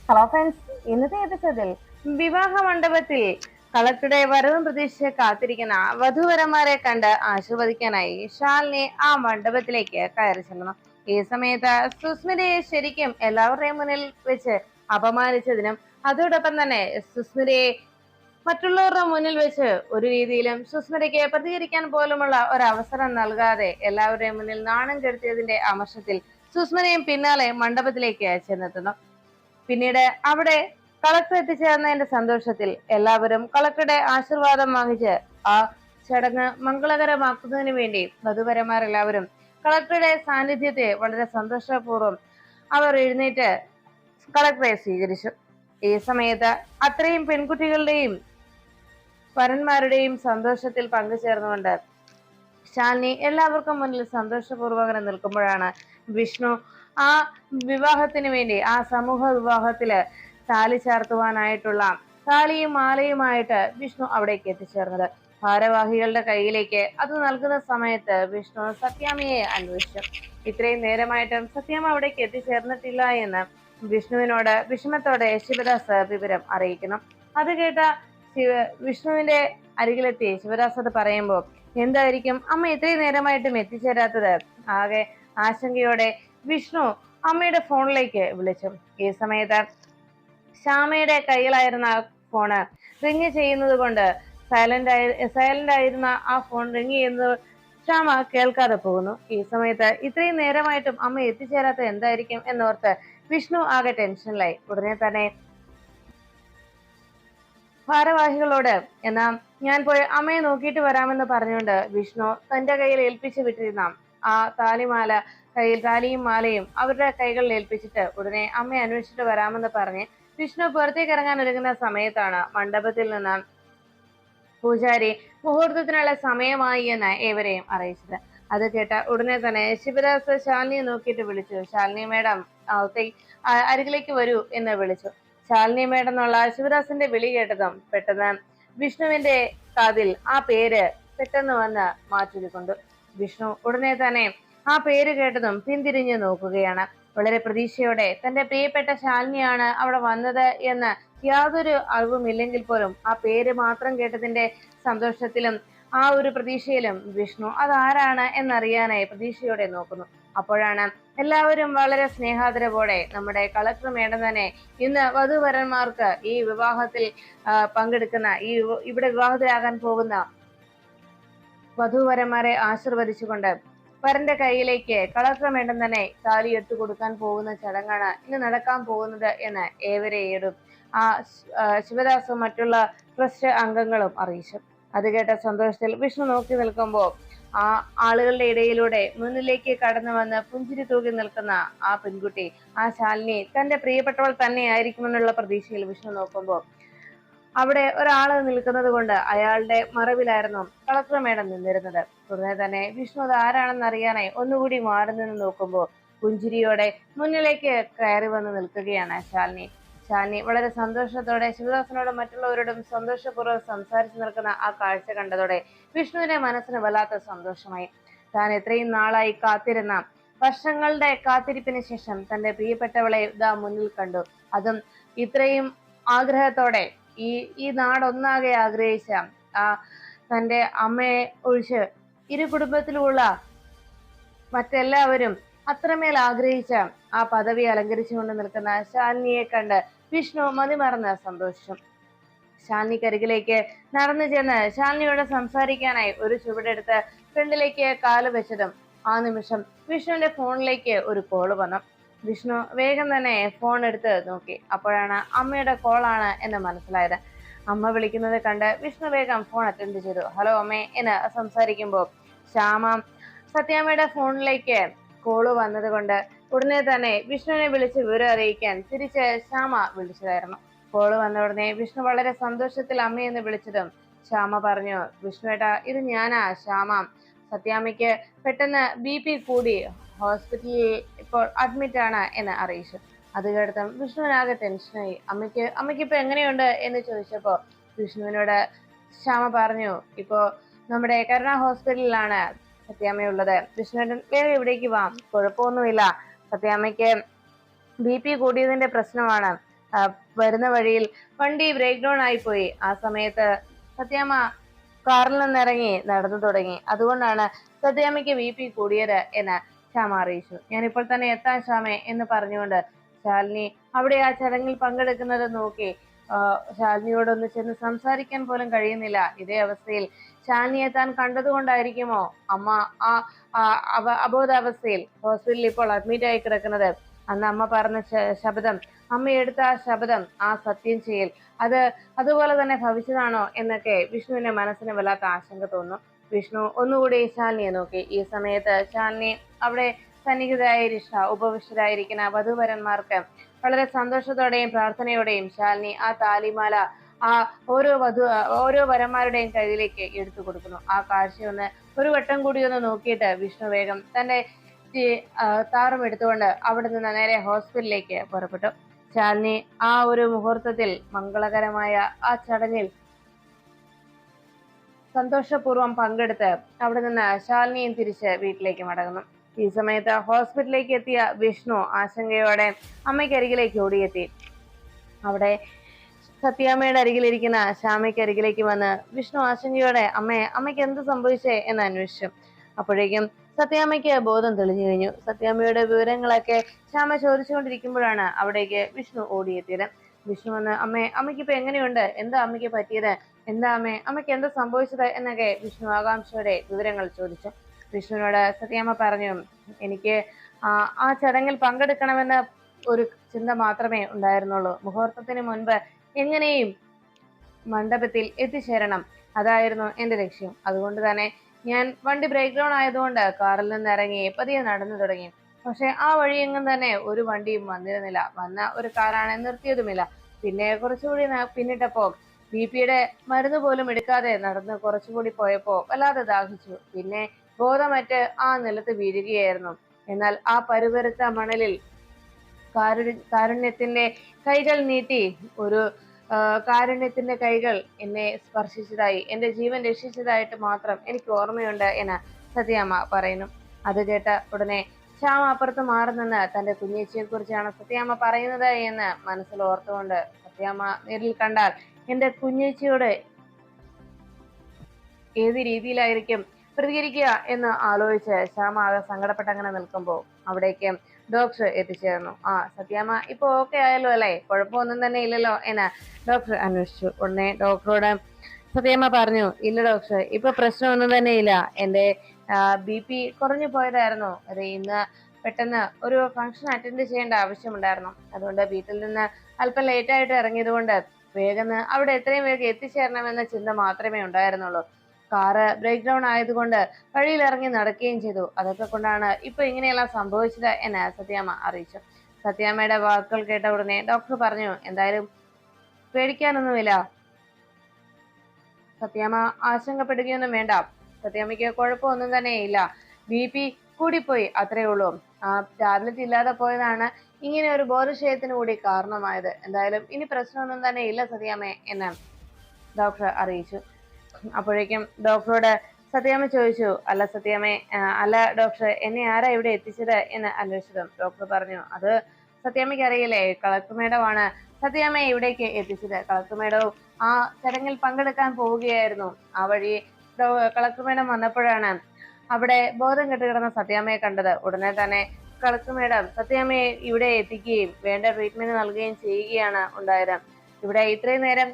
Hello friends, ഇന്നത്തെ എപ്പിസോഡിൽ വിവാഹ മണ്ഡപത്തിൽ കളക്ടറുടെ വരവും പ്രതീക്ഷിച്ച് കാത്തിരിക്കുന്ന വധുവരന്മാരെ കണ്ട് ആശീർവദിക്കാനായി ശാലിനി ആ മണ്ഡപത്തിലേക്ക് കയറി ചെല്ലണം. ഈ സമയത്ത് സുസ്മിതയെ ശരിക്കും എല്ലാവരുടെയും മുന്നിൽ വെച്ച് അപമാനിച്ചതിനും അതോടൊപ്പം തന്നെ സുസ്മിതയെ മറ്റുള്ളവരുടെ മുന്നിൽ വെച്ച് ഒരു രീതിയിലും സുസ്മിതയ്ക്ക് പ്രതികരിക്കാൻ പോലുമുള്ള ഒരു അവസരം നൽകാതെ എല്ലാവരുടെയും മുന്നിൽ നാണം കെടുത്തിയതിന്റെ അമർഷത്തിൽ സുസ്മിതയും പിന്നാലെ മണ്ഡപത്തിലേക്ക് ചെന്നെത്തുന്നു. പിന്നീട് അവിടെ കളക്ടർ എത്തിച്ചേർന്നതിന്റെ സന്തോഷത്തിൽ എല്ലാവരും കളക്ടറുടെ ആശീർവാദം വാങ്ങിച്ച് ആ ചടങ്ങ് മംഗളകരമാക്കുന്നതിന് വേണ്ടി വധുവരന്മാരെല്ലാവരും കളക്ടറുടെ സാന്നിധ്യത്തെ വളരെ സന്തോഷപൂർവ്വം അവർ എഴുന്നേറ്റ് കളക്ടറെ സ്വീകരിച്ചു. ഈ സമയത്ത് അത്രയും പെൺകുട്ടികളുടെയും വരന്മാരുടെയും സന്തോഷത്തിൽ പങ്കുചേർന്നുകൊണ്ട് ശാലിനി എല്ലാവർക്കും മുന്നിൽ സന്തോഷപൂർവ്വം നിൽക്കുമ്പോഴാണ് വിഷ്ണു ആ വിവാഹത്തിന് വേണ്ടി ആ സമൂഹ വിവാഹത്തില് താലി ചാർത്തുവാനായിട്ടുള്ള താലിയും മാലയുമായിട്ട് വിഷ്ണു അവിടേക്ക് എത്തിച്ചേർന്നത്. ഭാരവാഹികളുടെ കയ്യിലേക്ക് അത് നൽകുന്ന സമയത്ത് വിഷ്ണു സത്യാമ്മയെ അന്വേഷിച്ചു. ഇത്രയും നേരമായിട്ടും സത്യാമ്മ അവിടേക്ക് എത്തിച്ചേർന്നിട്ടില്ല എന്ന് വിഷ്ണുവിനോട് വിഷമത്തോടെ ശിവദാസ് വിവരം അറിയിക്കണം. അത് കേട്ട വിഷ്ണുവിന്റെ അരികിലെത്തി ശിവദാസ് അത് പറയുമ്പോൾ, എന്തായിരിക്കും അമ്മ ഇത്രയും നേരമായിട്ടും എത്തിച്ചേരാത്തത്? ആകെ ആശങ്കയോടെ വിഷ്ണു അമ്മയുടെ ഫോണിലേക്ക് വിളിച്ചു. ഈ സമയത്ത് ശ്യാമയുടെ കയ്യിലായിരുന്ന ഫോണ് റിങ് ചെയ്യുന്നത് കൊണ്ട് സൈലന്റ് ആയിരുന്ന ആ ഫോൺ റിങ് ചെയ്യുന്നത് ശ്യാമ കേൾക്കാതെ പോകുന്നു. ഈ സമയത്ത് ഇത്രയും നേരമായിട്ടും അമ്മ എത്തിച്ചേരാത്ത എന്തായിരിക്കും എന്നോർത്ത് വിഷ്ണു ആകെ ടെൻഷനിലായി. ഉടനെ തന്നെ ഭാരവാഹികളോട് എന്നാ ഞാൻ പോയി അമ്മയെ നോക്കിയിട്ട് വരാമെന്ന് പറഞ്ഞുകൊണ്ട് വിഷ്ണു തന്റെ കയ്യിൽ ഏൽപ്പിച്ചു വിട്ടിരുന്ന ആ താലിമാല താലിയും മാലയും അവരുടെ കൈകളിൽ ഏൽപ്പിച്ചിട്ട് ഉടനെ അമ്മയെ അന്വേഷിച്ചിട്ട് വരാമെന്ന് പറഞ്ഞ് വിഷ്ണു പുറത്തേക്ക് ഇറങ്ങാൻ ഒരുങ്ങുന്ന സമയത്താണ് മണ്ഡപത്തിൽ നിന്ന് പൂജാരി മുഹൂർത്തത്തിനുള്ള സമയമായി എന്ന് ഏവരെയും അറിയിച്ചത്. അത് കേട്ട ഉടനെ തന്നെ ശിവദാസ് ശാലിനിയെ നോക്കിയിട്ട് വിളിച്ചു. ശാലിനി മേഡം അരികിലേക്ക് വരൂ എന്ന് വിളിച്ചു. ശാലിനി മേഡം എന്നുള്ള ശിവദാസിന്റെ വിളി കേട്ടതും പെട്ടെന്ന് വിഷ്ണുവിന്റെ കാതിൽ ആ പേര് പെട്ടെന്ന് വന്ന് മാറ്റിക്കൊണ്ടു. വിഷ്ണു ഉടനെ തന്നെ ആ പേര് കേട്ടതും പിന്തിരിഞ്ഞു നോക്കുകയാണ്. വളരെ പ്രതീക്ഷയോടെ തന്റെ പ്രിയപ്പെട്ട ശാലിനിയാണ് അവിടെ വന്നത് എന്ന് യാതൊരു അറിവുമില്ലെങ്കിൽ പോലും ആ പേര് മാത്രം കേട്ടതിന്റെ സന്തോഷത്തിലും ആ ഒരു പ്രതീക്ഷയിലും വിഷ്ണു അതാരാണ് എന്നറിയാനായി പ്രതീക്ഷയോടെ നോക്കുന്നു. അപ്പോഴാണ് എല്ലാവരും വളരെ സ്നേഹാദരവോടെ നമ്മുടെ കളക്ടർ മേഡം തന്നെ ഇന്ന് വധുവരന്മാർക്ക് ഈ വിവാഹത്തിൽ പങ്കെടുക്കുന്ന ഇവിടെ വിവാഹിതരാകാൻ പോകുന്ന വധുവരന്മാരെ ആശീർവദിച്ചുകൊണ്ട് വരന്റെ കയ്യിലേക്ക് കളക്ടർ മേഡം തന്നെ താലി എടുത്തു കൊടുക്കാൻ പോകുന്ന ചടങ്ങാണ് ഇന്ന് നടക്കാൻ പോകുന്നത് എന്ന് ഏവരെയും ആ ശിവദാസും മറ്റുള്ള ട്രസ്റ്റ് അംഗങ്ങളും അറിയിച്ചു. അത് കേട്ട സന്തോഷത്തിൽ വിഷ്ണു നോക്കി നിൽക്കുമ്പോൾ ആ ആളുകളുടെ ഇടയിലൂടെ മുന്നിലേക്ക് കടന്നു വന്ന് പുഞ്ചിരി തൂകി നിൽക്കുന്ന ആ പെൺകുട്ടി, ആ ശാലിനി തന്റെ പ്രിയപ്പെട്ടവൾ തന്നെയായിരിക്കുമെന്നുള്ള പ്രതീക്ഷയിൽ വിഷ്ണു നോക്കുമ്പോൾ അവിടെ ഒരാള് നിൽക്കുന്നത് കൊണ്ട് അയാളുടെ മറവിലായിരുന്നു കളക്ടർ മേഡം നിന്നിരുന്നത്. ഉടനെ തന്നെ വിഷ്ണു അത് ആരാണെന്ന് അറിയാനായി ഒന്നുകൂടി മാറി നിന്ന് നോക്കുമ്പോൾ പുഞ്ചിരിയോടെ മുന്നിലേക്ക് കയറി വന്ന് നിൽക്കുകയാണ് ശാലിനി. ശാലിനി വളരെ സന്തോഷത്തോടെ ശിവദാസനോടും മറ്റുള്ളവരോടും സന്തോഷപൂർവ്വം സംസാരിച്ചു നിൽക്കുന്ന ആ കാഴ്ച കണ്ടതോടെ വിഷ്ണുവിന്റെ മനസ്സിന് വല്ലാത്ത സന്തോഷമായി. താൻ എത്രയും നാളായി കാത്തിരുന്ന വർഷങ്ങളുടെ കാത്തിരിപ്പിന് ശേഷം തന്റെ പ്രിയപ്പെട്ടവളെ ഇതാ മുന്നിൽ കണ്ടു. അതും ഇത്രയും ആഗ്രഹത്തോടെ ഈ നാടൊന്നാകെ ആഗ്രഹിച്ച ആ തന്റെ അമ്മയെ ഒഴിച്ച് ഇരു കുടുംബത്തിലുമുള്ള മറ്റെല്ലാവരും അത്രമേൽ ആഗ്രഹിച്ച ആ പദവി അലങ്കരിച്ചുകൊണ്ട് നിൽക്കുന്ന ശാലിനിയെ കണ്ട് വിഷ്ണു മതിമറന്ന് സന്തോഷിച്ചു. ശാലിനിക്കരികിലേക്ക് നടന്നു ചെന്ന് ശാലിനിയോട് സംസാരിക്കാനായി ഒരു ചുവടെടുത്ത് ഫ്രണ്ടിലേക്ക് കാല് വെച്ചതും ആ നിമിഷം വിഷ്ണുവിന്റെ ഫോണിലേക്ക് ഒരു കോള് വന്നു. വിഷ്ണു വേഗം തന്നെ ഫോൺ എടുത്ത് നോക്കി. അപ്പോഴാണ് അമ്മയുടെ കോളാണ് എന്ന് മനസ്സിലായത്. അമ്മ വിളിക്കുന്നത് കണ്ട് വിഷ്ണു വേഗം ഫോൺ അറ്റൻഡ് ചെയ്തു. ഹലോ അമ്മേ എന്ന് സംസാരിക്കുമ്പോൾ ശ്യാമ സത്യാമ്മയുടെ ഫോണിലേക്ക് കോള് വന്നത് കൊണ്ട് ഉടനെ തന്നെ വിഷ്ണുവിനെ വിളിച്ച് വിവരം അറിയിക്കാൻ തിരിച്ച് ശ്യാമ വിളിച്ചതായിരുന്നു. കോള് വന്ന ഉടനെ വിഷ്ണു വളരെ സന്തോഷത്തിൽ അമ്മയെന്ന് വിളിച്ചതും ശ്യാമ പറഞ്ഞു, വിഷ്ണുവേട്ടാ ഇത് ഞാനാ ശ്യാമ. സത്യാമ്മയ്ക്ക് പെട്ടെന്ന് BP കൂടി ഹോസ്പിറ്റലിൽ ഇപ്പോൾ അഡ്മിറ്റ് ആണ് എന്ന് അറിയിച്ചു. അത് കേട്ടതും വിഷ്ണുവിനാകെ ടെൻഷനായി. അമ്മയ്ക്ക് ഇപ്പൊ എങ്ങനെയുണ്ട് എന്ന് ചോദിച്ചപ്പോ വിഷ്ണുവിനോട് ശ്യാമ പറഞ്ഞു, ഇപ്പോ നമ്മുടെ കരുണ ഹോസ്പിറ്റലിലാണ് സത്യാമ്മയുള്ളത്. വിഷ്ണുവേട്ടൻ വേറെ എവിടേക്ക് വാ, കുഴപ്പമൊന്നുമില്ല. സത്യാമ്മയ്ക്ക് BP കൂടിയതിന്റെ പ്രശ്നമാണ്. വരുന്ന വഴിയിൽ വണ്ടി ബ്രേക്ക് ഡൗൺ ആയി പോയി. ആ സമയത്ത് സത്യാമ്മ കാറിൽ നിന്നിറങ്ങി നടന്നു തുടങ്ങി. അതുകൊണ്ടാണ് സത്യാമ്മയ്ക്ക് BP കൂടിയത് എന്ന് ശ്യാമ അറിയിച്ചു. ഞാനിപ്പോൾ തന്നെ എത്താൻ ശ്യാമേ എന്ന് പറഞ്ഞുകൊണ്ട് ശാലിനി അവിടെ ആ ചടങ്ങിൽ പങ്കെടുക്കുന്നത് നോക്കി ശാലിനിയോടൊന്ന് ചെന്ന് സംസാരിക്കാൻ പോലും കഴിയുന്നില്ല. ഇതേ അവസ്ഥയിൽ ശാലിനിയെ താൻ കണ്ടതുകൊണ്ടായിരിക്കുമോ അമ്മ ആ അബോധാവസ്ഥയിൽ ഹോസ്പിറ്റലിൽ ഇപ്പോൾ അഡ്മിറ്റ് ആയി കിടക്കുന്നത്? അന്ന് അമ്മ പറഞ്ഞ ശബ്ദം, അമ്മ എടുത്ത ആ ശബ്ദം, ആ സത്യം ചെയ്യൽ, അതുപോലെ തന്നെ ഭവിച്ചതാണോ എന്നൊക്കെ വിഷ്ണുവിന്റെ മനസ്സിന് വല്ലാത്ത ആശങ്ക തോന്നുന്നു. വിഷ്ണു ഒന്നുകൂടി ശാലിനിയെ നോക്കി. ഈ സമയത്ത് ശാലിനി അവിടെ ഉപവിഷ്ടരായിരിക്കുന്ന വധുവരന്മാർക്ക് വളരെ സന്തോഷത്തോടെയും പ്രാർത്ഥനയോടെയും ശാലിനി ആ താലിമാല ആ ഓരോ വരന്മാരുടെയും കയ്യിലേക്ക് എടുത്തു കൊടുക്കുന്നു. ആ കാഴ്ചയൊന്ന് ഒരു വട്ടം കൂടി ഒന്ന് നോക്കിയിട്ട് വിഷ്ണു വേഗം തന്റെ താറും എടുത്തുകൊണ്ട് അവിടെ നിന്ന് നേരെ ഹോസ്പിറ്റലിലേക്ക് പുറപ്പെട്ടു. ശാലിനി ആ ഒരു മുഹൂർത്തത്തിൽ മംഗളകരമായ ആ ചടങ്ങിൽ സന്തോഷപൂർവ്വം പങ്കെടുത്ത് അവിടെ നിന്ന് ശാലിനിയും തിരിച്ച് വീട്ടിലേക്ക് മടങ്ങുന്നു. ഈ സമയത്ത് ഹോസ്പിറ്റലിലേക്ക് എത്തിയ വിഷ്ണു ആശങ്കയോടെ അമ്മയ്ക്കരികിലേക്ക് ഓടിയെത്തി. അവിടെ സത്യാമ്മയുടെ അരികിലിരിക്കുന്ന ശ്യാമയ്ക്ക് അരികിലേക്ക് വന്ന് വിഷ്ണു ആശങ്കയോടെ അമ്മയ്ക്ക് എന്ത് സംഭവിച്ചേ എന്ന് അന്വേഷിച്ചു. അപ്പോഴേക്കും സത്യാമ്മയ്ക്ക് ബോധം തെളിഞ്ഞു കഴിഞ്ഞു. സത്യാമ്മയുടെ വിവരങ്ങളൊക്കെ ശ്യാമ ചോദിച്ചുകൊണ്ടിരിക്കുമ്പോഴാണ് അവിടേക്ക് വിഷ്ണു ഓടിയെത്തിയത്. വിഷ്ണു വന്ന് അമ്മയ്ക്ക് ഇപ്പൊ എങ്ങനെയുണ്ട്, എന്താ അമ്മയ്ക്ക് പറ്റിയത്, എന്താ അമ്മയ്ക്ക് എന്താ സംഭവിച്ചത് എന്നൊക്കെ വിഷ്ണു ആകാംക്ഷയോടെ വിവരങ്ങൾ ചോദിച്ചു. വിഷ്ണുവിനോട് സത്യാമ്മ പറഞ്ഞു, എനിക്ക് ആ ചടങ്ങിൽ പങ്കെടുക്കണമെന്ന് ഒരു ചിന്ത മാത്രമേ ഉണ്ടായിരുന്നുള്ളൂ. മുഹൂർത്തത്തിന് മുൻപ് എങ്ങനെയും മണ്ഡപത്തിൽ എത്തിച്ചേരണം, അതായിരുന്നു എന്റെ ലക്ഷ്യം. അതുകൊണ്ട് തന്നെ ഞാൻ വണ്ടി ബ്രേക്ക് ഡൗൺ ആയതുകൊണ്ട് കാറിൽ നിന്ന് ഇറങ്ങി പതിയെ നടന്നു തുടങ്ങി. പക്ഷെ ആ വഴിയെങ്ങും തന്നെ ഒരു വണ്ടിയും വന്നിരുന്നില്ല. വന്ന ഒരു കാറാണ് നിർത്തിയതുമില്ല. പിന്നെ കുറച്ചുകൂടി പിന്നിട്ടപ്പോ BP-യുടെ മരുന്ന് പോലും എടുക്കാതെ നടന്ന് കുറച്ചുകൂടി പോയപ്പോ വല്ലാതെ ദാഹിച്ചു. പിന്നെ ബോധമറ്റ് ആ നിലത്ത് വീഴുകയായിരുന്നു. എന്നാൽ ആ പരുപരുത്ത മണലിൽ കാരുണ്യത്തിന്റെ കൈകൾ നീട്ടി ഒരു കാരുണ്യത്തിന്റെ കൈകൾ എന്നെ സ്പർശിച്ചതായി, എന്റെ ജീവൻ രക്ഷിച്ചതായിട്ട് മാത്രം എനിക്ക് ഓർമ്മയുണ്ട് എന്ന് സത്യാമ്മ പറയുന്നു. അത് കേട്ട ഉടനെ ശ്യാമ അപ്പുറത്ത് മാറി നിന്ന് തന്റെ കുഞ്ഞേച്ചിയെ കുറിച്ചാണ് സത്യാമ്മ പറയുന്നത് എന്ന് മനസ്സിൽ ഓർത്തുകൊണ്ട്, സത്യാമ്മ നേരിൽ കണ്ടാൽ എന്റെ കുഞ്ഞേച്ചിയോട് ഏത് രീതിയിലായിരിക്കും പ്രതികരിക്കുക എന്ന് ആലോചിച്ച് ശ്യാമ ആകെ സങ്കടപ്പെട്ട് അങ്ങനെ നിൽക്കുമ്പോൾ അവിടേക്ക് ഡോക്ടർ എത്തിച്ചേർന്നു. സത്യാമ്മ ഇപ്പൊ ഓക്കെ ആയല്ലോ അല്ലേ, കുഴപ്പമൊന്നും തന്നെ ഇല്ലല്ലോ എന്ന് ഡോക്ടർ അന്വേഷിച്ചു. ഉടനെ ഡോക്ടറോട് സത്യാമ്മ പറഞ്ഞു, ഇല്ല ഡോക്ടർ, ഇപ്പൊ പ്രശ്നമൊന്നും തന്നെ ഇല്ല. എന്റെ BP കുറഞ്ഞു പോയതായിരുന്നു. അത് ഇന്ന് പെട്ടെന്ന് ഒരു ഫംഗ്ഷൻ അറ്റൻഡ് ചെയ്യേണ്ട ആവശ്യമുണ്ടായിരുന്നു. അതുകൊണ്ട് വീട്ടിൽ നിന്ന് അല്പം ലേറ്റ് ആയിട്ട് ഇറങ്ങിയത് കൊണ്ട് വേഗം അവിടെ എത്രയും വേഗം എത്തിച്ചേരണമെന്ന ചിന്ത മാത്രമേ ഉണ്ടായിരുന്നുള്ളൂ. കാറ് ബ്രേക്ക് ഡൗൺ ആയതുകൊണ്ട് വഴിയിൽ ഇറങ്ങി നടക്കുകയും ചെയ്തു. അതൊക്കെ കൊണ്ടാണ് ഇപ്പൊ ഇങ്ങനെയെല്ലാം സംഭവിച്ചത് എന്ന് സത്യാമ്മ അറിയിച്ചു. സത്യാമ്മയുടെ വാക്കുകൾ കേട്ട ഉടനെ ഡോക്ടർ പറഞ്ഞു, എന്തായാലും പേടിക്കാനൊന്നുമില്ല, സത്യാമ്മ ആശങ്കപ്പെടുകയൊന്നും വേണ്ട, സത്യാമ്മയ്ക്ക് കുഴപ്പമൊന്നും തന്നെ ഇല്ല, BP കൂടിപ്പോയി, അത്രേ ഉള്ളൂ. ടാബ്ലറ്റ് ഇല്ലാതെ പോയതാണ് ഇങ്ങനെ ഒരു ബോധക്ഷയത്തിന് കൂടി കാരണമായത്. എന്തായാലും ഇനി പ്രശ്നമൊന്നും തന്നെ ഇല്ല സത്യാമ്മേ എന്ന് ഡോക്ടർ അറിയിച്ചു. അപ്പോഴേക്കും ഡോക്ടറോട് സത്യാമ്മ ചോദിച്ചു, അല്ല ഡോക്ടർ, എന്നെ ആരാ ഇവിടെ എത്തിച്ചത് എന്ന് അന്വേഷിച്ചതും ഡോക്ടർ പറഞ്ഞു, അത് സത്യാമ്മയ്ക്ക് അറിയില്ലേ, കളക്ടർ മേഡമാണ് സത്യാമ്മയെ ഇവിടേക്ക് എത്തിച്ചത്. കളക്ടർ മേഡവും ആ ചടങ്ങിൽ പങ്കെടുക്കാൻ പോവുകയായിരുന്നു. ആ വഴി കളക്ടർ മേഡം വന്നപ്പോഴാണ് അവിടെ ബോധം കെട്ട് കിടന്ന സത്യാമ്മയെ കണ്ടത്. ഉടനെ തന്നെ കളക്ടർ മേഡം സത്യാമ്മയെ ഇവിടെ എത്തിക്കുകയും വേണ്ട ട്രീറ്റ്മെന്റ് നൽകുകയും ചെയ്യുകയാണ് ഉണ്ടായത്. ഇവിടെ ഇത്രയും നേരം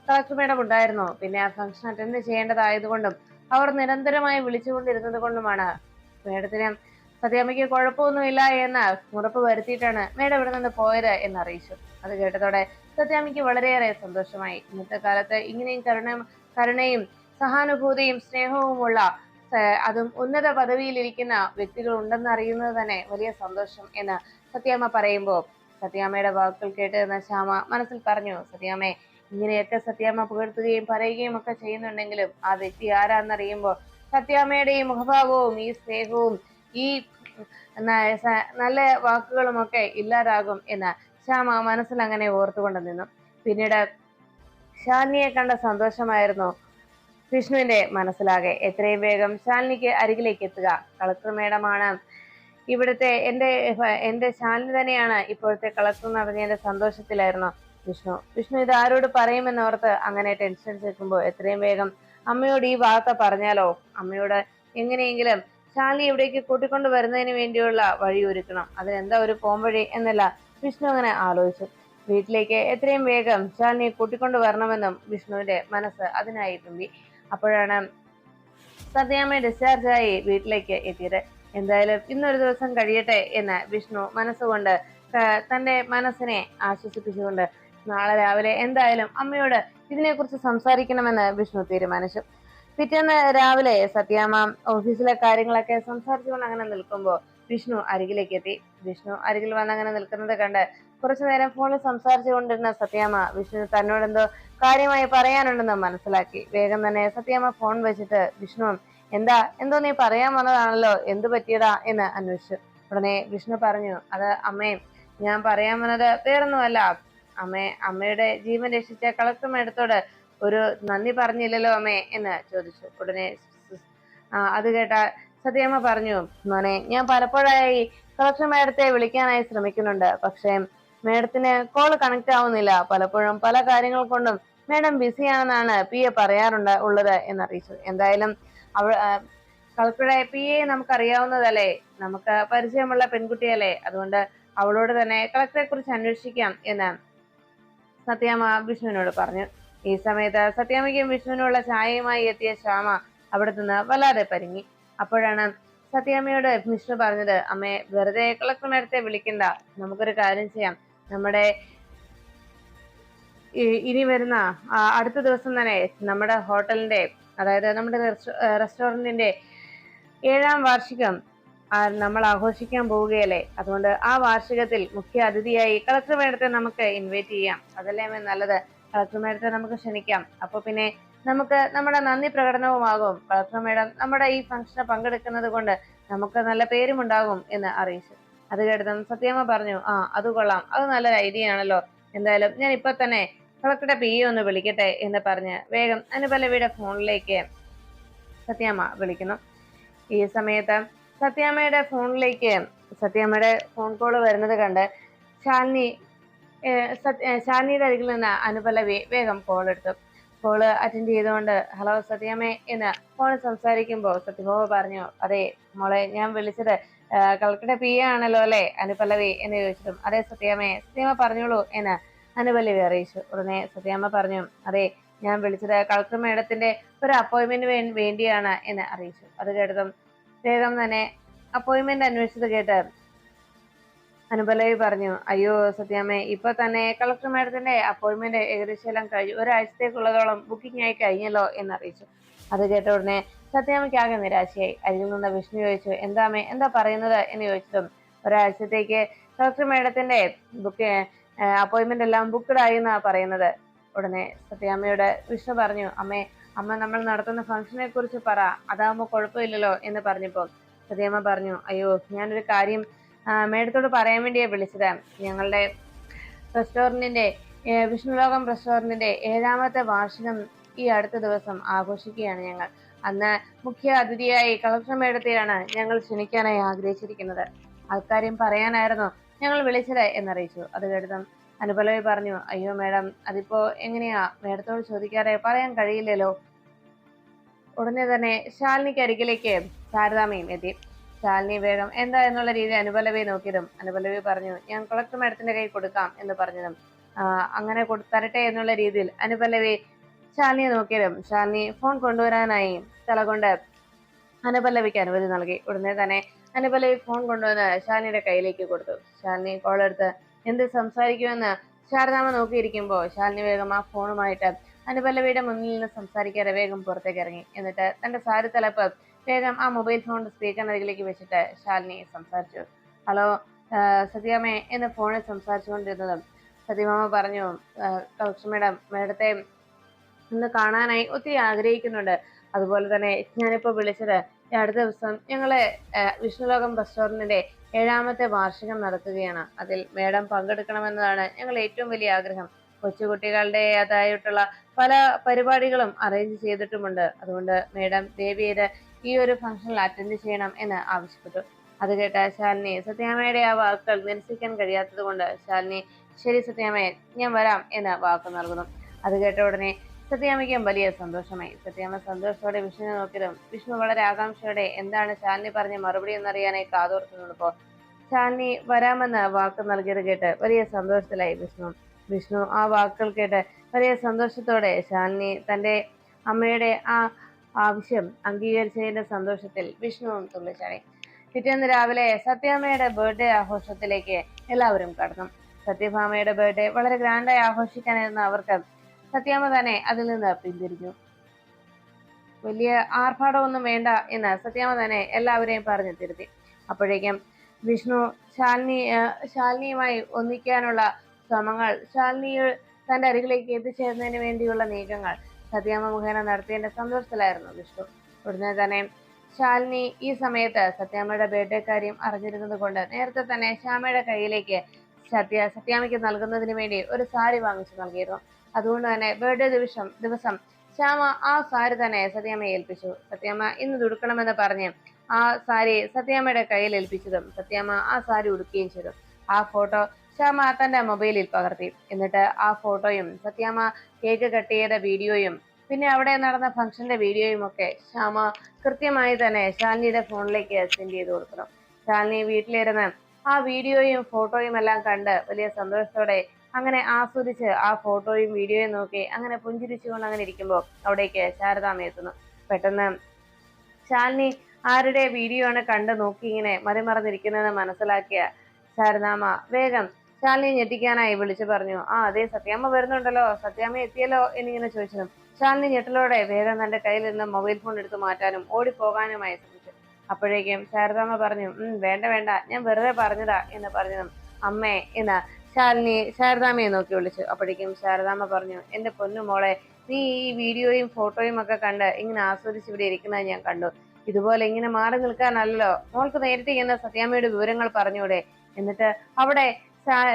കളക്ടർ മേഡം ഉണ്ടായിരുന്നു. പിന്നെ ആ ഫംഗ്ഷൻ അറ്റൻഡ് ചെയ്യേണ്ടതായതുകൊണ്ടും അവർ നിരന്തരമായി വിളിച്ചുകൊണ്ടിരുന്നത് കൊണ്ടുമാണ് മേഡത്തിന് സത്യാമ്മയ്ക്ക് കുഴപ്പമൊന്നുമില്ല എന്ന് ഉറപ്പ് വരുത്തിയിട്ടാണ് മേഡം ഇവിടെ നിന്ന് പോയത് എന്ന് അറിയിച്ചു. അത് കേട്ടതോടെ സത്യാമ്മയ്ക്ക് വളരെയേറെ സന്തോഷമായി. ഇന്നത്തെ കാലത്ത് ഇങ്ങനെയും കരുണയും സഹാനുഭൂതിയും സ്നേഹവുമുള്ള അതും ഉന്നത പദവിയിലിരിക്കുന്ന വ്യക്തികൾ ഉണ്ടെന്ന് അറിയുന്നത് തന്നെ വലിയ സന്തോഷം എന്ന് സത്യാമ്മ പറയുമ്പോൾ സത്യാമ്മയുടെ വാക്കുകൾ കേട്ട് ശ്യാമ മനസ്സിൽ പറഞ്ഞു, സത്യാമ്മേ, ഇങ്ങനെയൊക്കെ സത്യാമ്മ പുകഴ്ത്തുകയും പറയുകയും ഒക്കെ ചെയ്യുന്നുണ്ടെങ്കിലും ആ വ്യക്തി ആരാന്നറിയുമ്പോൾ സത്യാമ്മയുടെ ഈ മുഖഭാവവും ഈ സ്നേഹവും ഈ നല്ല വാക്കുകളും ഒക്കെ ഇല്ലാതാകും എന്ന് ശ്യാമ മനസ്സിൽ അങ്ങനെ ഓർത്തുകൊണ്ട് നിന്നു. പിന്നീട് ശാലിനിയെ കണ്ട സന്തോഷമായിരുന്നു വിഷ്ണുവിന്റെ മനസ്സിലാകെ. എത്രയും വേഗം ശാലിനിക്ക് അരികിലേക്ക് എത്തുക, കളക്ടർ മേഡമാണ് ഇവിടുത്തെ എന്റെ ശാലിനി തന്നെയാണ് ഇപ്പോഴത്തെ കളക്ടർ എന്ന് അറിഞ്ഞതിന്റെ സന്തോഷത്തിലായിരുന്നു വിഷ്ണു ഇത് ആരോട് പറയുമെന്നോർത്ത് അങ്ങനെ ടെൻഷൻ നിൽക്കുമ്പോൾ എത്രയും വേഗം അമ്മയോട് ഈ വാർത്ത പറഞ്ഞാലോ, അമ്മയോട് എങ്ങനെയെങ്കിലും ശാലിനി ഇവിടേക്ക് കൂട്ടിക്കൊണ്ട് വരുന്നതിന് വേണ്ടിയുള്ള വഴി ഒരുക്കണം, അതിനെന്താ ഒരു പോംവഴി എന്നല്ല വിഷ്ണു അങ്ങനെ ആലോചിച്ചു. വീട്ടിലേക്ക് എത്രയും വേഗം ശാലിനിയെ കൂട്ടിക്കൊണ്ട് വരണമെന്നും വിഷ്ണുവിന്റെ മനസ്സ് അതിനായി തുമ്പി. അപ്പോഴാണ് സത്യാമ്മ ഡിസ്ചാർജായി വീട്ടിലേക്ക് എത്തിയത്. എന്തായാലും ഇന്നൊരു ദിവസം കഴിയട്ടെ എന്ന് വിഷ്ണു മനസ്സുകൊണ്ട് തന്റെ മനസ്സിനെ ആശ്വസിപ്പിച്ചുകൊണ്ട് നാളെ രാവിലെ എന്തായാലും അമ്മയോട് ഇതിനെക്കുറിച്ച് സംസാരിക്കണമെന്ന് വിഷ്ണു തീരുമാനിച്ചു. പിറ്റേന്ന് രാവിലെ സത്യാമ്മ ഓഫീസിലെ കാര്യങ്ങളൊക്കെ സംസാരിച്ചുകൊണ്ട് അങ്ങനെ നിൽക്കുമ്പോൾ വിഷ്ണു അരികിലേക്ക് എത്തി. വിഷ്ണു അരികിൽ വന്നങ്ങനെ നിൽക്കുന്നത് കണ്ട് കുറച്ചു നേരം ഫോണിൽ സംസാരിച്ചു കൊണ്ടിരുന്ന സത്യാമ്മ വിഷ്ണു തന്നോടെന്തോ കാര്യമായി പറയാനുണ്ടെന്ന് മനസ്സിലാക്കി. വേഗം തന്നെ സത്യാമ്മ ഫോൺ വെച്ചിട്ട് വിഷ്ണു എന്തോ നീ പറയാൻ വന്നതാണല്ലോ, എന്തു പറ്റിയതാ എന്ന് അന്വേഷിച്ചു. ഉടനെ വിഷ്ണു പറഞ്ഞു, അത് അമ്മേ, ഞാൻ പറയാൻ വന്നത് വേറൊന്നുമല്ല. അമ്മയുടെ ജീവൻ രക്ഷിച്ച കളക്ടർ മേഡത്തോട് ഒരു നന്ദി പറഞ്ഞില്ലല്ലോ അമ്മേ എന്ന് ചോദിച്ചു. ഉടനെ അത് കേട്ട സത്യാമ്മ പറഞ്ഞു, മോനെ, ഞാൻ പലപ്പോഴായി കളക്ടർ മേഡത്തെ വിളിക്കാനായി ശ്രമിക്കുന്നുണ്ട്, പക്ഷേ മേഡത്തിന് കോൾ കണക്ട് ആവുന്നില്ല. പലപ്പോഴും പല കാര്യങ്ങൾ കൊണ്ടും മേഡം ബിസിയാണെന്നാണ് PA പറയാറുള്ളത് എന്നറിയിച്ചു. എന്തായാലും കളക്ടറുടെ PA നമുക്കറിയാവുന്നതല്ലേ, നമുക്ക് പരിചയമുള്ള പെൺകുട്ടിയല്ലേ, അതുകൊണ്ട് അവളോട് തന്നെ കളക്ടറെ കുറിച്ച് അന്വേഷിക്കാം എന്ന് സത്യാമ്മ വിഷ്ണുവിനോട് പറഞ്ഞു. ഈ സമയത്ത് സത്യാമ്മയ്ക്കും വിഷ്ണുവിനുള്ള ചായയുമായി എത്തിയ ശ്യാമ അവിടെ നിന്ന് വല്ലാതെ പരിങ്ങി. അപ്പോഴാണ് സത്യാമ്മയോട് വിഷ്ണു പറഞ്ഞത്, അമ്മേ, വെറുതെ കളക്ടർ മേഡത്തെ വിളിക്കണ്ട, നമുക്കൊരു കാര്യം ചെയ്യാം. നമ്മുടെ ഇനി വരുന്ന അടുത്ത ദിവസം തന്നെ നമ്മുടെ ഹോട്ടലിന്റെ, അതായത് നമ്മുടെ റെസ്റ്റോറന്റിന്റെ 7ാം വാർഷികം നമ്മൾ ആഘോഷിക്കാൻ പോവുകയല്ലേ, അതുകൊണ്ട് ആ വാർഷികത്തിൽ മുഖ്യ അതിഥിയായി കളക്ടർ മേഡത്തെ നമുക്ക് ഇൻവൈറ്റ് ചെയ്യാം. അതല്ലേ നല്ലത്, കളക്ടർ മേഡത്തെ നമുക്ക് ക്ഷണിക്കാം. അപ്പൊ പിന്നെ നമുക്ക് നമ്മുടെ നന്ദി പ്രകടനവുമാകും. കളക്ടർ മേഡം നമ്മുടെ ഈ ഫംഗ്ഷന് പങ്കെടുക്കുന്നത് കൊണ്ട് നമുക്ക് നല്ല പേരും ഉണ്ടാകും എന്ന് അറിയിച്ചു. അത് കേട്ടതും സത്യാമ്മ പറഞ്ഞു, അത് കൊള്ളാം, അത് നല്ലൊരു ഐഡിയ ആണല്ലോ. എന്തായാലും ഞാൻ ഇപ്പൊ തന്നെ കളക്ടറുടെ PA ഒന്ന് വിളിക്കട്ടെ എന്ന് പറഞ്ഞ് വേഗം അനുപല്ലവിയുടെ ഫോണിലേക്ക് സത്യാമ്മ വിളിക്കുന്നു. ഈ സമയത്ത് സത്യാമ്മയുടെ ഫോൺ കോള് വരുന്നത് കണ്ട് ശാലിനിയുടെ അരികിൽ നിന്ന് അനുപല്ലവി വേഗം കോൾ എടുത്തു. കോള് അറ്റൻഡ് ചെയ്തുകൊണ്ട്, ഹലോ സത്യാമ്മേ എന്ന് ഫോണിൽ സംസാരിക്കുമ്പോൾ സത്യഭാമ പറഞ്ഞു, അതെ മോളെ, ഞാൻ വിളിച്ചത് കളക്ടറുടെ PA ആണല്ലോ അല്ലെ അനുപല്ലവി എന്ന് ചോദിച്ചിട്ടും, അതെ സത്യാമ്മേ, സത്യാമ്മ പറഞ്ഞോളൂ എന്ന് അനുപല്ലവി അറിയിച്ചു. ഉടനെ സത്യാമ്മ പറഞ്ഞു, അതെ, ഞാൻ വിളിച്ചത് കളക്ടർ മേഡത്തിന്റെ ഒരു അപ്പോയിന്റ്മെന്റ് വേണ്ടിയാണ് എന്ന് അറിയിച്ചു. അത് കേട്ടതും വേഗം തന്നെ അപ്പോയിന്റ്മെന്റ് അന്വേഷിച്ചത് കേട്ട് അനുപല്ലവി പറഞ്ഞു, അയ്യോ സത്യാമ്മേ, ഇപ്പൊ തന്നെ കളക്ടർ മേഡത്തിന്റെ അപ്പോയിന്റ്മെന്റ് ഏകദേശം എല്ലാം കഴിഞ്ഞു, ഒരാഴ്ചത്തേക്കുള്ളതോളം ബുക്കിംഗ് ആയി കഴിഞ്ഞല്ലോ എന്നറിയിച്ചു. അത് കേട്ട ഉടനെ സത്യാമ്മയ്ക്ക് ആകെ നിരാശയായി. അരികിൽ നിന്ന് വിഷ്ണു ചോദിച്ചു, എന്താ പറയുന്നത് എന്ന് ചോദിച്ചതും, ഒരാഴ്ചത്തേക്ക് കളക്ടർ മേഡത്തിന്റെ അപ്പോയിന്റ്മെന്റ് എല്ലാം ബുക്ക്ഡ് ആയി എന്നാ പറയുന്നത്. ഉടനെ സത്യാമ്മയോട് വിഷ്ണു പറഞ്ഞു, അമ്മ നമ്മൾ നടത്തുന്ന ഫംഗ്ഷനെ കുറിച്ച് പറ, അതാകുമ്പോ കുഴപ്പമില്ലല്ലോ എന്ന് പറഞ്ഞപ്പോ സത്യാമ്മ പറഞ്ഞു, അയ്യോ, ഞാനൊരു കാര്യം മേഡത്തോട് പറയാൻ വേണ്ടിയാ വിളിച്ചത്. ഞങ്ങളുടെ റെസ്റ്റോറന്റിന്റെ വിഷ്ണുലോകം റെസ്റ്റോറന്റിന്റെ 7ാമത്തെ വാർഷികം ഈ അടുത്ത ദിവസം ആഘോഷിക്കുകയാണ് ഞങ്ങൾ. അന്ന് മുഖ്യ അതിഥിയായി കളക്ടർ മേഡത്തെയാണ് ഞങ്ങൾ ക്ഷണിക്കാനായി ആഗ്രഹിച്ചിരിക്കുന്നത്. അക്കാര്യം പറയാനായിരുന്നു ഞങ്ങൾ വിളിച്ചത് എന്നറിയിച്ചു. അത് കേട്ടതും അനുപല്ലവി പറഞ്ഞു, അയ്യോ മേഡം, അതിപ്പോ എങ്ങനെയാ, മേഡത്തോട് ചോദിക്കാതെ പറയാൻ കഴിയില്ലല്ലോ. ഉടനെ തന്നെ ശാലിനിക്ക് അരികിലേക്ക് ശാരദാമ്മയും എത്തി. ശാലിനി വേഗം എന്താ എന്നുള്ള രീതി അനുപല്ലവിയെ നോക്കിയതും അനുപല്ലവി പറഞ്ഞു, ഞാൻ കളക്ടർ മേഡത്തിന്റെ കൈ കൊടുക്കാം എന്ന് പറഞ്ഞതും അങ്ങനെ തരട്ടെ എന്നുള്ള രീതിയിൽ അനുപല്ലവി ശാലിനിയെ നോക്കിയതും ശാലിനി ഫോൺ കൊണ്ടുവരാനായി തലകൊണ്ട് അനുപല്ലവിക്ക് അനുമതി നൽകി. ഉടനെ തന്നെ അനുപല്ലവി ഫോൺ കൊണ്ടുവന്ന് ശാലിനിയുടെ കയ്യിലേക്ക് കൊടുത്തു. ശാലിനി കോൾ എടുത്ത് എന്ത് സംസാരിക്കുമെന്ന് ശാരദാമ്മ നോക്കിയിരിക്കുമ്പോൾ ശാലിനി വേഗം ആ ഫോണുമായിട്ട് അനുപല്ലവിയുടെ മുന്നിൽ നിന്ന് സംസാരിക്കാതെ വേഗം പുറത്തേക്ക് ഇറങ്ങി. എന്നിട്ട് തന്റെ സാരി തലപ്പ് വേഗം ആ മൊബൈൽ ഫോണിന്റെ സ്പീക്കറിനരികിലേക്ക് വെച്ചിട്ട് ശാലിനി സംസാരിച്ചു. ഹലോ സത്യാമ്മേ എന്ന് ഫോണിൽ സംസാരിച്ചുകൊണ്ടിരുന്നതും സത്യഭാമ പറഞ്ഞു, കളക്ടർ മേഡത്തെ ഇന്ന് കാണാനായി ഒത്തിരി ആഗ്രഹിക്കുന്നുണ്ട്. അതുപോലെ തന്നെ ഞാനിപ്പോ വിളിച്ചത് ഈ അടുത്ത ദിവസം ഞങ്ങളെ വിഷ്ണുലോകം റെസ്റ്റോറന്റിന്റെ 7ാമത്തെ വാർഷികം നടത്തുകയാണ്. അതിൽ മേഡം പങ്കെടുക്കണമെന്നതാണ് ഞങ്ങളുടെ ഏറ്റവും വലിയ ആഗ്രഹം. കൊച്ചുകുട്ടികളുടേതായിട്ടുള്ള പല പരിപാടികളും അറേഞ്ച് ചെയ്തിട്ടുമുണ്ട്. അതുകൊണ്ട് മേഡം ദയവ് ചെയ്ത് ഈ ഒരു ഫംഗ്ഷനിൽ അറ്റൻഡ് ചെയ്യണം എന്ന് ആവശ്യപ്പെട്ടു. അത് കേട്ട ശാലിനി സത്യാമ്മയുടെ ആ വാക്കുകൾ നിരസിക്കാൻ കഴിയാത്തത് കൊണ്ട് ശാലിനി ശരി സത്യാമ്മയെ ഞാൻ വരാം എന്ന് വാക്ക് നൽകുന്നു. അത് കേട്ട ഉടനെ സത്യാമ്മയ്ക്കും വലിയ സന്തോഷമായി. സത്യാമ്മ സന്തോഷത്തോടെ വിഷ്ണുവിനെ നോക്കിയതും വിഷ്ണു വളരെ ആകാംക്ഷയോടെ എന്താണ് ശാലിനി പറഞ്ഞ മറുപടി എന്നറിയാനായി കാതോർത്തുനിന്നപ്പോ ശാലിനി വരാമെന്ന് വാക്ക് നൽകിയത് കേട്ട് വലിയ സന്തോഷത്തിലായി വിഷ്ണു ആ വാക്കുകൾ കേട്ട് വലിയ സന്തോഷത്തോടെ ശാലിനി തന്റെ അമ്മയുടെ ആ ആവശ്യം അംഗീകരിച്ചതിന്റെ സന്തോഷത്തിൽ വിഷ്ണുവും തുള്ളിച്ചാടി. പിറ്റേന്ന് രാവിലെ സത്യാമ്മയുടെ ബർത്ത്ഡേ ആഘോഷത്തിലേക്ക് എല്ലാവരും കടന്നു. സത്യഭാമയുടെ ബർത്ത്ഡേ വളരെ ഗ്രാൻഡായി ആഘോഷിക്കാനിരുന്ന അവർക്ക് സത്യാമ്മ തന്നെ അതിൽ നിന്ന് പിന്തിരിഞ്ഞു. വലിയ ആർഭാടമൊന്നും വേണ്ട എന്ന് സത്യാമ്മ തന്നെ എല്ലാവരെയും പറഞ്ഞു തിരുത്തി. അപ്പോഴേക്കും വിഷ്ണു ശാലിനിയുമായി ഒന്നിക്കാനുള്ള ശ്രമങ്ങൾ, ശാലിനി തന്റെ അരികിലേക്ക് എത്തിച്ചേരുന്നതിന് വേണ്ടിയുള്ള നീക്കങ്ങൾ സത്യാമ്മ മുഖേന നടത്തിയതിന്റെ സന്തോഷത്തിലായിരുന്നു വിഷ്ണു. ഉടനെ തന്നെ ശാലിനി ഈ സമയത്ത് സത്യാമ്മയുടെ ബർത്ത്ഡേ കാര്യം അറിഞ്ഞിരുന്നത് കൊണ്ട് നേരത്തെ തന്നെ ശ്യാമയുടെ കയ്യിലേക്ക് സത്യാമ്മയ്ക്ക് നൽകുന്നതിന് വേണ്ടി ഒരു സാരി വാങ്ങിച്ചു നൽകിയിരുന്നു. അതുകൊണ്ട് തന്നെ ബർത്ത്ഡേ ദിവസം ശ്യാമ ആ സാരി തന്നെ സത്യാമ്മയെ ഏൽപ്പിച്ചു. സത്യാമ്മ ഇന്ന് ഉടുക്കണമെന്ന് പറഞ്ഞ് ആ സാരി സത്യാമ്മയുടെ കയ്യിൽ ഏൽപ്പിച്ചതും സത്യാമ്മ ആ സാരി ഉടുക്കുകയും ചെയ്തു. ആ ഫോട്ടോ ശ്യാമ തന്റെ മൊബൈലിൽ പകർത്തി. എന്നിട്ട് ആ ഫോട്ടോയും സത്യാമ്മ കേക്ക് കട്ട് ചെയ്ത വീഡിയോയും പിന്നെ അവിടെ നടന്ന ഫംഗ്ഷന്റെ വീഡിയോയും ഒക്കെ ശ്യാമ കൃത്യമായി തന്നെ ശാലിനിയുടെ ഫോണിലേക്ക് സെൻഡ് ചെയ്ത് കൊടുക്കണം. ശാലിനി വീട്ടിലിരുന്ന് ആ വീഡിയോയും ഫോട്ടോയും എല്ലാം കണ്ട് വലിയ സന്തോഷത്തോടെ അങ്ങനെ ആസ്വദിച്ച് ആ ഫോട്ടോയും വീഡിയോയും നോക്കി അങ്ങനെ പുഞ്ചിരിച്ചുകൊണ്ട് അങ്ങനെ ഇരിക്കുമ്പോൾ അവിടേക്ക് ശാരദാമ്മ എത്തുന്നു. പെട്ടെന്ന് ശാലിനി ആരുടെ വീഡിയോ ആണ് കണ്ടു നോക്കി ഇങ്ങനെ മറിമറന്നിരിക്കുന്നതെന്ന് മനസ്സിലാക്കിയ ശാരദാമ്മ വേഗം ശാലിനി ഞെട്ടിക്കാനായി വിളിച്ചു പറഞ്ഞു, ആ അതെ സത്യാമ്മ വരുന്നുണ്ടല്ലോ, സത്യാമ്മ എത്തിയല്ലോ എന്നിങ്ങനെ ചോദിച്ചതും ശാലിനി ഞെട്ടലോടെ വേഗം തന്റെ കയ്യിൽ നിന്ന് മൊബൈൽ ഫോൺ എടുത്തു മാറ്റാനും ഓടിപ്പോകാനുമായി ശ്രമിച്ചു. അപ്പോഴേക്കും ശാരദാമ്മ പറഞ്ഞു, വേണ്ട വേണ്ട, ഞാൻ വെറുതെ പറഞ്ഞതാ എന്ന് പറഞ്ഞതും അമ്മേ എന്ന് ശാരദാമ്മയെ നോക്കി വിളിച്ചു. അപ്പോഴേക്കും ശാരദാമ്മ പറഞ്ഞു, എന്റെ പൊന്നു മോളെ, നീ ഈ വീഡിയോയും ഫോട്ടോയും ഒക്കെ കണ്ട് ഇങ്ങനെ ആസ്വദിച്ച് ഇവിടെ ഇരിക്കുന്നത് ഞാൻ കണ്ടു. ഇതുപോലെ ഇങ്ങനെ മാറി നിൽക്കാനല്ലോ മോൾക്ക് നേരത്തെ ഇങ്ങനെ സത്യാമ്മയുടെ വിവരങ്ങൾ പറഞ്ഞൂടെ? എന്നിട്ട് അവിടെ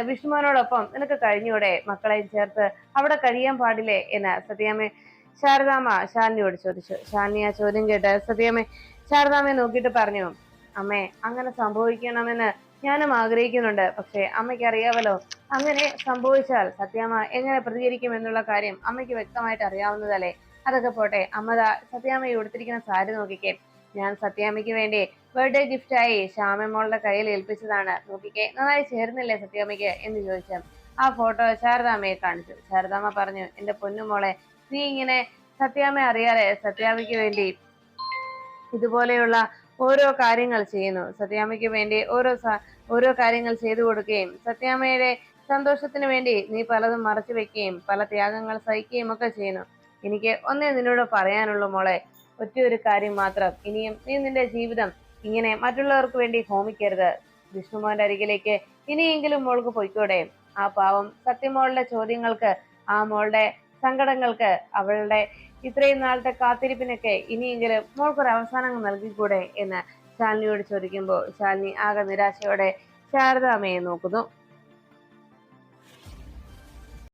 വിഷ്ണുമോനോടൊപ്പം നിനക്ക് കഴിഞ്ഞൂടെ? മക്കളെ ചേർത്ത് അവിടെ കഴിയാൻ പാടില്ലേ എന്ന് ശാരദാമ്മ ശാലിനിയോട് ചോദിച്ചു. ശാലിനി ആ ചോദ്യം കേട്ട് ശാരദാമ്മയെ നോക്കിയിട്ട് പറഞ്ഞു, അമ്മേ അങ്ങനെ സംഭവിക്കണമെന്ന് ഞാനും ആഗ്രഹിക്കുന്നുണ്ട്. പക്ഷെ അമ്മയ്ക്ക് അറിയാവല്ലോ, അങ്ങനെ സംഭവിച്ചാൽ സത്യാമ്മ എങ്ങനെ പ്രതികരിക്കും എന്നുള്ള കാര്യം അമ്മയ്ക്ക് വ്യക്തമായിട്ട് അറിയാവുന്നതല്ലേ. അതൊക്കെ പോട്ടെ, സത്യാമ്മയെ ഉടുത്തിരിക്കുന്ന സാരി നോക്കിക്കേ. ഞാൻ സത്യാമ്മയ്ക്ക് വേണ്ടി ബർത്ത്ഡേ ഗിഫ്റ്റായി ശ്യാമമോളുടെ കയ്യിൽ ഏൽപ്പിച്ചതാണ്. നോക്കിക്കേ, നന്നായി ചേർന്നില്ലേ സത്യാമ്മയ്ക്ക് എന്ന് ചോദിച്ചു ആ ഫോട്ടോ ശാരദാമ്മയെ കാണിച്ചു. ശാരദാമ്മ പറഞ്ഞു, എന്റെ പൊന്നുമോളെ, നീ ഇങ്ങനെ സത്യാമ്മയെ അറിയാതെ സത്യാമ്മയ്ക്ക് വേണ്ടി ഇതുപോലെയുള്ള ഓരോ കാര്യങ്ങൾ ചെയ്യുന്നു. സത്യാമ്മയ്ക്ക് വേണ്ടി ഓരോ കാര്യങ്ങൾ ചെയ്തു കൊടുക്കുകയും സത്യാമ്മയുടെ സന്തോഷത്തിന് വേണ്ടി നീ പലതും മറച്ചു വെക്കുകയും പല ത്യാഗങ്ങൾ സഹിക്കുകയും ഒക്കെ ചെയ്യുന്നു. എനിക്ക് ഒന്നേ നിന്നോട് പറയാനുള്ളൂ മോളെ, ഒറ്റയൊരു കാര്യം മാത്രം. ഇനിയും നീ നിന്റെ ജീവിതം ഇങ്ങനെ മറ്റുള്ളവർക്ക് വേണ്ടി ഹോമിക്കരുത്. വിഷ്ണുമോന്റെ അരികിലേക്ക് ഇനിയെങ്കിലും മോൾക്ക് പൊയ്ക്കൂടെ? ആ പാവം സത്യമോളുടെ ചോദ്യങ്ങൾക്ക്, ആ മോളുടെ സങ്കടങ്ങൾക്ക്, അവളുടെ ഇത്രയും നാളത്തെ കാത്തിരിപ്പിനൊക്കെ ഇനിയെങ്കിലും മോൾക്കൊരു അവസാനം നൽകിക്കൂടെ എന്ന് ശാലിനിയോട് ചോദിക്കുമ്പോൾ ശാലിനി ആകെ നിരാശയോടെ ശാരദാമ്മയെ നോക്കുന്നു.